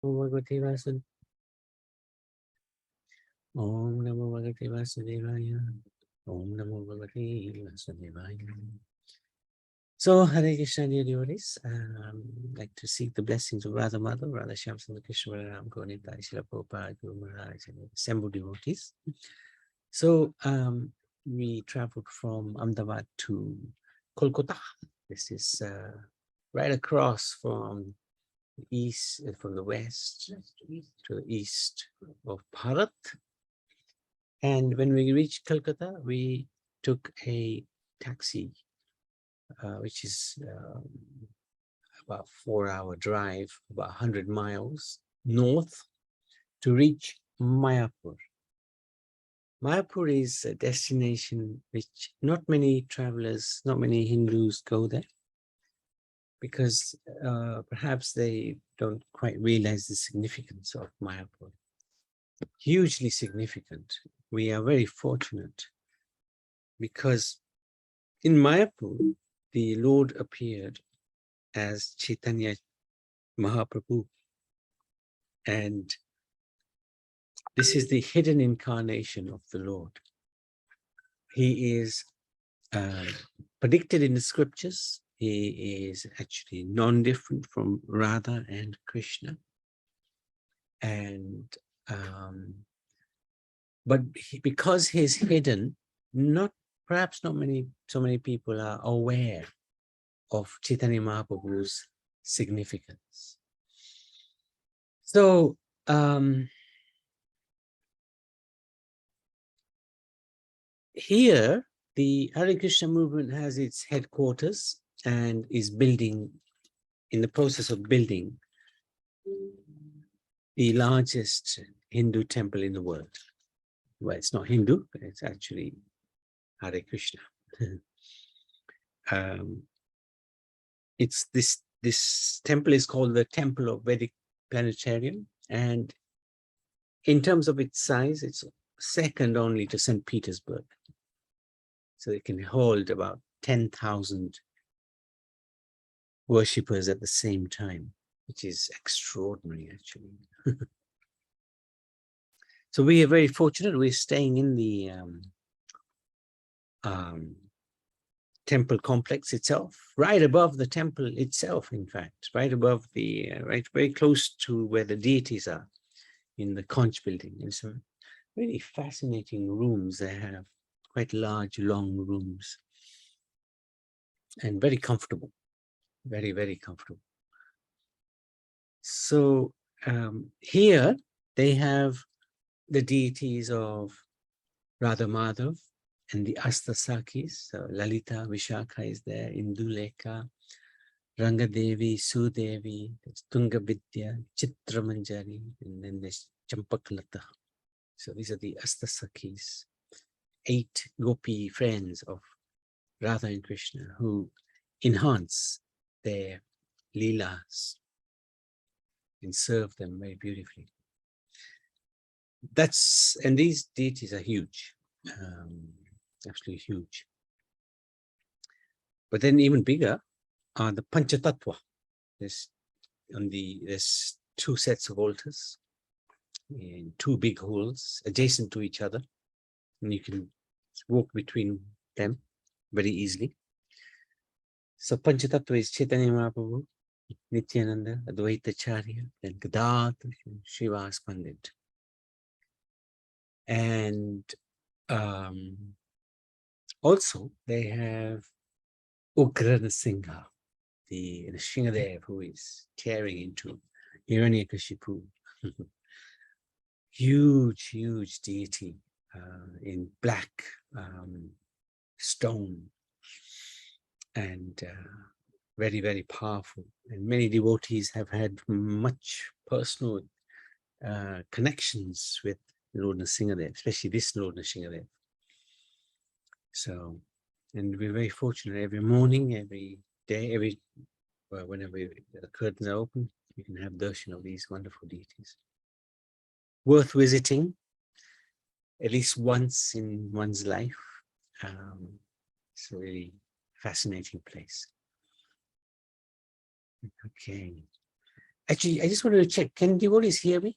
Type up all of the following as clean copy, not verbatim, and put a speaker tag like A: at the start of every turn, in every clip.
A: Bhagavate Vasudevaya. Om Namo Bhagavate Vasudevaya. Om Namo Bhagavate Vasudevaya. So, Hare Krishna, dear devotees. Like to seek the blessings of Radha Madhav, Radha Shyam Sundar Krishna Balaram, Gauranga, Srila Prabhupada, Guru Maharaj, and assembled devotees. So, we traveled from Ahmedabad to Kolkata. This is right across from the east, from the west to the east of Bharat. And when we reached Kolkata, we took a taxi, which is about 4-hour drive, about 100 miles north to reach Mayapur. Mayapur is a destination which not many travelers, not many Hindus go there because perhaps they don't quite realize the significance of Mayapur. Hugely significant. We are very fortunate because in Mayapur, the Lord appeared as Chaitanya Mahaprabhu, and this is the hidden incarnation of the Lord. He is predicted in the scriptures. He is actually non-different from Radha and Krishna. And but because he's hidden, perhaps not so many people are aware of Chaitanya Mahaprabhu's significance. So here, the Hare Krishna movement has its headquarters and is building, in the process of building, the largest Hindu temple in the world. Well, it's not Hindu, but it's actually Hare Krishna. It's this temple is called the Temple of Vedic Planetarium, and in terms of its size, it's second only to St. Petersburg. So it can hold about 10,000 worshippers at the same time, which is extraordinary, actually. So we are very fortunate. We're staying in the temple complex itself, right above the temple itself, in fact, right above the, right very close to where the deities are in the conch building. And some really fascinating rooms they have, quite large, long rooms, and very comfortable, very, very comfortable. So here they have the deities of Radha Madhav and the Astasakis. So Lalita Vishakha is there, Indulekha, Rangadevi, Sudevi, Tungavidya, Chitramanjari, and then there's Champaklata. So these are the Astasakis, 8 gopi friends of Radha and Krishna who enhance their leelas and serve them very beautifully. And these deities are huge, absolutely huge. But then even bigger are the Panchatattva. There's 2 sets of altars in 2 big halls adjacent to each other, and you can walk between them very easily. So Panchatattva is Chaitanya Mahaprabhu, Nityananda, Advaita Acharya, then Gadadhar, Srivas Pandit. And also they have Ugra Nrsimha, the Nrsimhadev, who is tearing into Hiranyakashipu. Huge, huge deity in black stone, and very, very powerful. And many devotees have had much personal connections with Lord Nrsimhadev, especially this Lord Nrsimhadev. So, and we're very fortunate every morning, every day, whenever the curtains are open, you can have darshan of these wonderful deities. Worth visiting at least once in one's life. It's a really fascinating place. Okay. Actually, I just wanted to check. Can devotees hear me?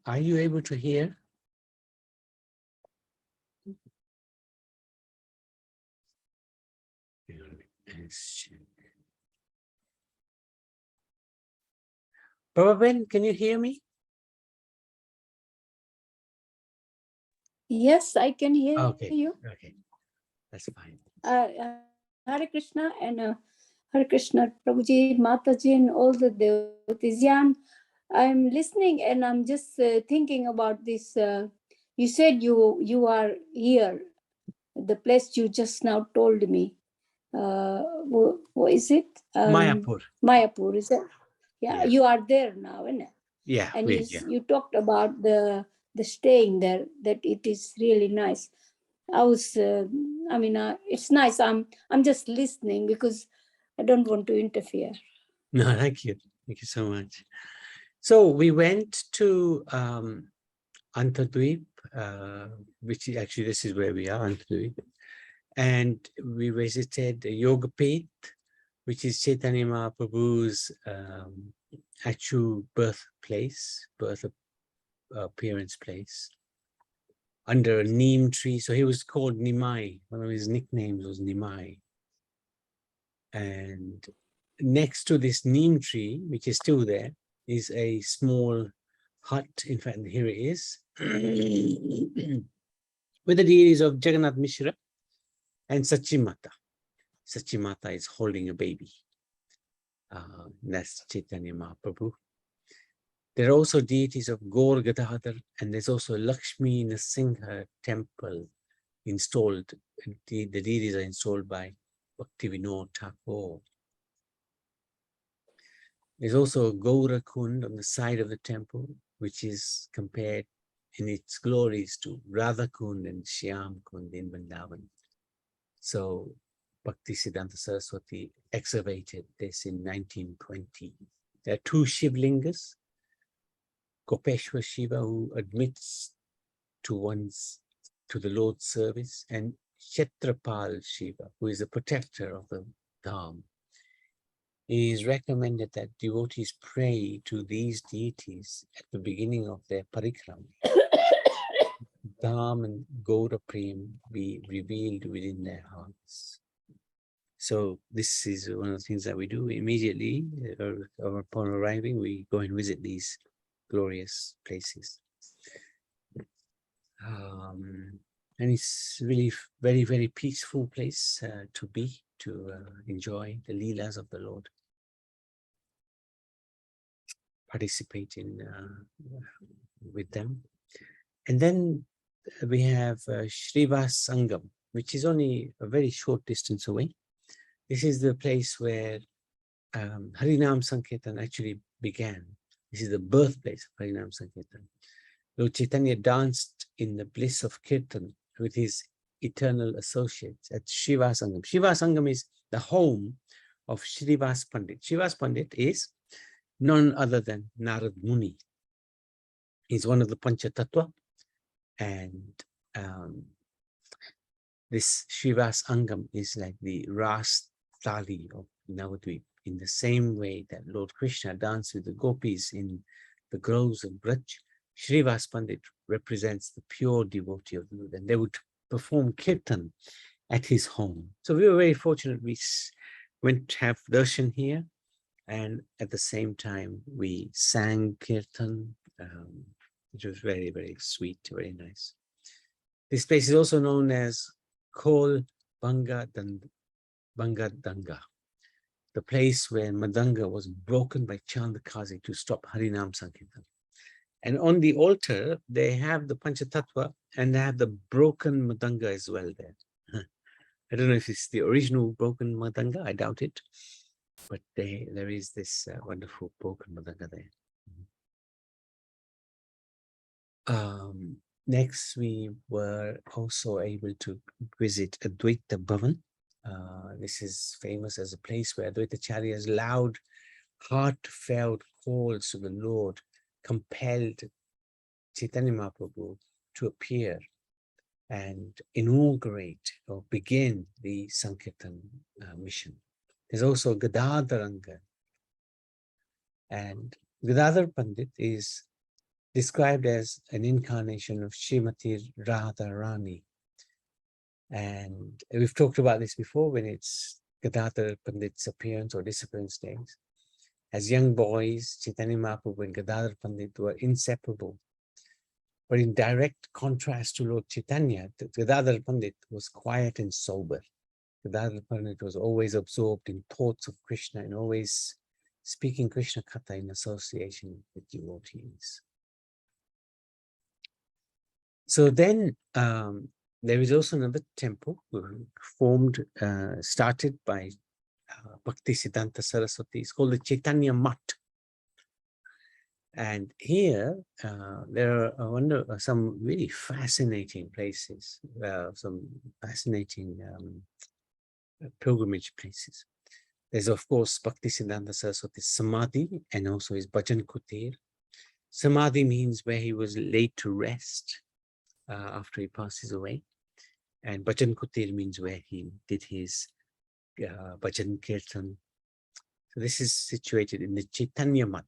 A: Are you able to hear? Baba Ben, can you hear me?
B: Yes, I can hear
A: Okay,
B: you.
A: okay, that's fine.
B: Hare Krishna and Hare Krishna, Prabhuji, Mataji, and all the devotees. Yeah, I'm listening and I'm just thinking about this. You said you are here, the place you just now told me. What is it?
A: Mayapur.
B: Mayapur, is it? Yeah,
A: Yeah,
B: you are there now, isn't it?
A: yeah,
B: And
A: yeah.
B: you talked about the staying there, that it is really nice. I was, it's nice. I'm just listening because I don't want to interfere.
A: No, thank you. Thank you so much. So we went to Antadweep, which is actually, this is where we are, Antadweep. And we visited Yogapet, which is Chaitanya Mahaprabhu's actual birthplace, appearance place, under a neem tree. So he was called Nimai. One of his nicknames was Nimai. And next to this neem tree, which is still there, is a small hut. In fact, here it is, with the deities of Jagannath Mishra and Sachimata. Sachimata is holding a baby. That's Chaitanya Mahaprabhu. There are also deities of Gaur Gadadhar, and there's also Lakshmi Nasingha temple installed. The deities are installed by Bhaktivinoda Thakur. There's also a Gaura Kund on the side of the temple, which is compared in its glories to Radha Kund and Shyam Kund in Vrindavan. So Bhakti Siddhanta Saraswati excavated this in 1920. There are two Shivlingas, Gopeshwar Shiva, who admits to the Lord's service, and Kshetrapal Shiva, who is a protector of the Dham. It is recommended that devotees pray to these deities at the beginning of their parikrama. Dham and Gaura Prem be revealed within their hearts. So this is one of the things that we do immediately, or upon arriving, we go and visit these glorious places. And it's really very, very peaceful place to be, to enjoy the leelas of the Lord, participate in with them. And then we have Srivas Sangam, which is only a very short distance away. This is the place where Harinam Sankirtan actually began. This is the birthplace of Harinam Sankirtan. Lord Chaitanya danced in the bliss of Kirtan with his eternal associates at Srivas Sangam. Srivas Sangam is the home of Srivas Pandit. Srivas Pandit is none other than Narad Muni. He's one of the Panchatattva, and this Srivas Angam is like the Ras Tali of Navadvip, in the same way that Lord Krishna danced with the gopis in the groves of Braj. Srivas Pandit represents the pure devotee of the Lord, and they would perform kirtan at his home. So we were very fortunate. We went to have darshan here, and at the same time we sang kirtan, which was very, very sweet, very nice. This place is also known as Kol Banga Danga, the place where Madanga was broken by Chandakazi to stop Harinam Sankirtan. And on the altar, they have the Panchatattva and they have the broken Madanga as well there. I don't know if it's the original broken Madanga, I doubt it, but there is this wonderful broken Madanga there. Next, we were also able to visit Advaita Bhavan. This is famous as a place where Advaita Charya's loud, heartfelt calls to the Lord compelled Chaitanya Mahaprabhu to appear and inaugurate or begin the Sankirtan mission. There's also Gadadharanga, and Gadadhar Pandit is described as an incarnation of Srimati Radharani. And we've talked about this before when it's Gadadhar Pandit's appearance or disappearance days. As young boys, Chaitanya Mahaprabhu and Gadadhar Pandit were inseparable. But in direct contrast to Lord Chaitanya, Gadadhar Pandit was quiet and sober. Gadadhar Pandit was always absorbed in thoughts of Krishna and always speaking Krishna Katha in association with devotees. So then there is also another temple formed, started by Bhakti Siddhanta Saraswati. It's called the Chaitanya Mat. And here there are some really fascinating places, some fascinating pilgrimage places. There's of course Bhakti Siddhanta Saraswati's Samadhi and also his Bhajan Kutir. Samadhi means where he was laid to rest after he passes away. And Bhajan Kutir means where he did his Bhajan Kirtan. So this is situated in the Chaitanya Mat.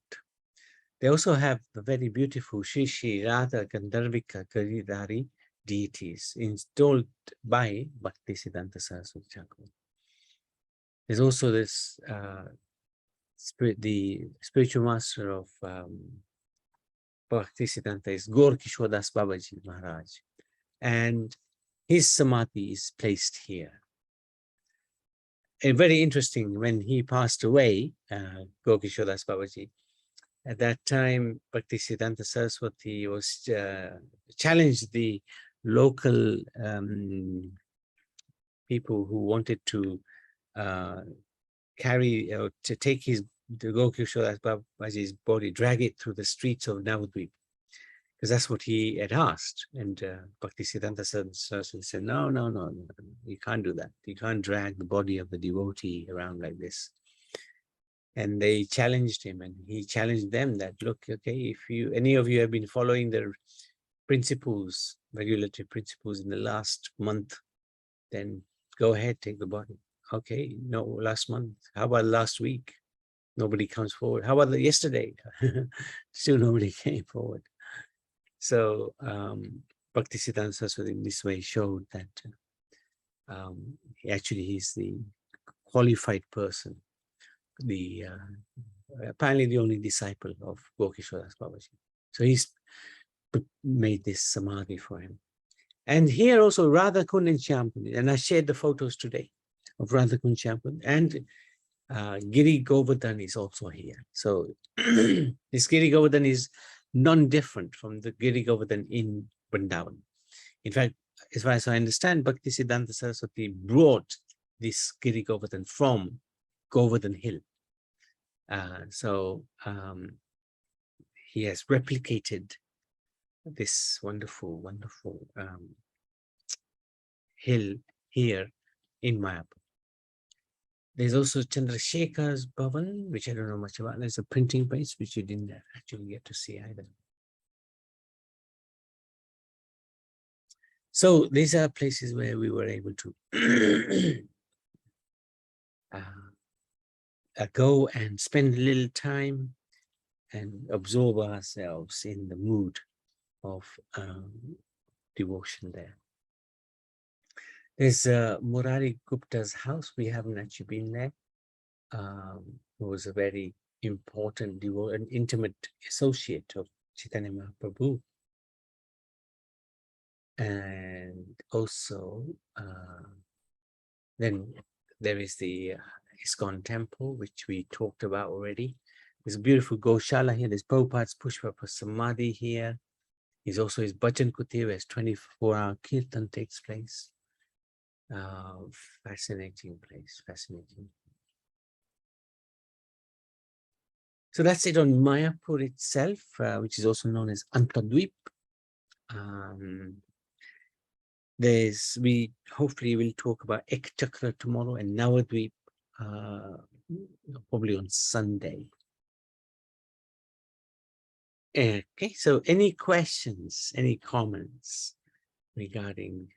A: They also have the very beautiful Shri Shri Radha Gandharvika Garidhari deities installed by Bhakti Siddhanta Saraswati Thakur. There's also this the spiritual master of Bhakti Siddhanta is Gaur Kishore Das Babaji Maharaj, and his Samadhi is placed here. And very interesting, when he passed away, Gaur Kishore Das Babaji, at that time, Bhakti Siddhanta Saraswati was challenged the local people who wanted to carry or to take the Gaur Kishore Das Babaji's body, drag it through the streets of Navadvip, because that's what he had asked. And Bhakti Siddhanta Saraswati said, no, you can't do that. You can't drag the body of the devotee around like this. And they challenged him, and he challenged them that, look, okay, if any of you have been following the principles, regulatory principles in the last month, then go ahead, take the body. Okay, no, last month. How about last week? Nobody comes forward. How about yesterday? Still nobody came forward. So Bhakti Siddhanta Saraswati in this way showed that he's the qualified person, the apparently the only disciple of Gaur Kishore Das Babaji. So he's made this Samadhi for him. And here also Radha Kund and Shyam Kund, and I shared the photos today of Radha Kund, Shyam Kund, and Giri Govardhan is also here. So this Giri Govardhan is non-different from the Giri Govardhan in Vrindavan. In fact, as far as I understand, Bhakti Siddhanta Saraswati brought this Giri Govardhan from Govardhan Hill. He has replicated this wonderful, wonderful hill here in Mayapur. There's also Chandrasekhar's Bhavan, which I don't know much about. There's a printing press, which you didn't actually get to see either. So these are places where we were able to go and spend a little time and absorb ourselves in the mood of devotion there. There's Murari Gupta's house. We haven't actually been there. Who was a very important and intimate associate of Chaitanya Mahaprabhu. And also, then there is the ISKCON temple, which we talked about already. There's a beautiful Goshala here. There's Prabhupada's Pushpa Samadhi here. There's also his Bhajan Kutir, where 24-hour Kirtan takes place. Fascinating place, fascinating. So that's it on Mayapur itself, which is also known as Antadvip. We hopefully will talk about Ek Chakra tomorrow and Navadvip probably on Sunday. Okay, so any questions, any comments regarding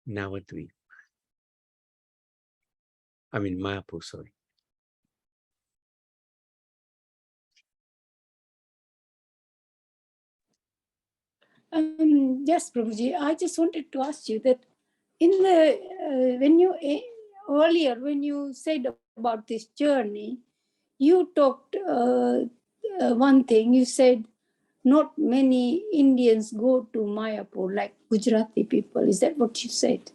A: Navadvip? I mean Mayapur, sorry.
B: Yes, Prabhuji, I just wanted to ask you that in the when you earlier when you said about this journey, you talked one thing. You said not many Indians go to Mayapur like Gujarati people. Is that what you said?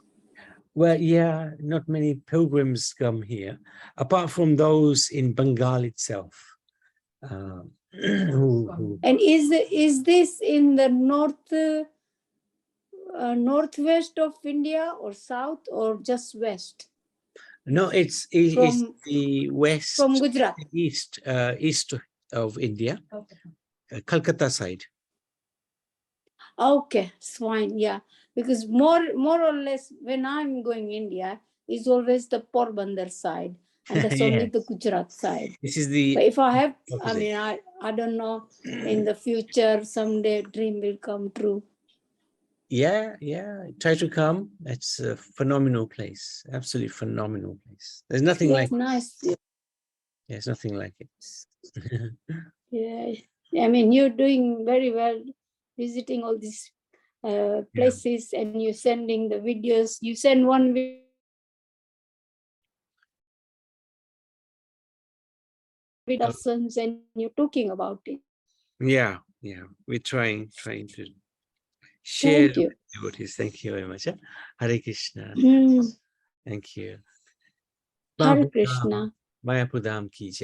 A: Well, yeah, not many pilgrims come here, apart from those in Bengal itself.
B: And is this in the northwest of India or south or just west?
A: No, it's the west,
B: from Gujarat,
A: east of India, Calcutta side.
B: Okay, it's fine. Yeah, because more or less when I'm going India is always the Porbandar side, and that's only the
A: Yes.
B: Gujarat side.
A: This is the
B: But if I have, I
A: opposite.
B: mean, I don't know. In the future, someday dream will come true.
A: Yeah, try to come. It's a phenomenal place, absolutely phenomenal place. There's nothing like
B: nice.
A: it. There's nothing like it.
B: Yeah, I mean, you're doing very well visiting all these places, and you're sending the videos. You send one with lessons, and you're talking about it.
A: Yeah, we're trying to share
B: Thank you.
A: devotees. Thank you very much. Hare Krishna.
B: Mm.
A: Thank you.
B: Hare Krishna.
A: Mayapur Dham ki jai.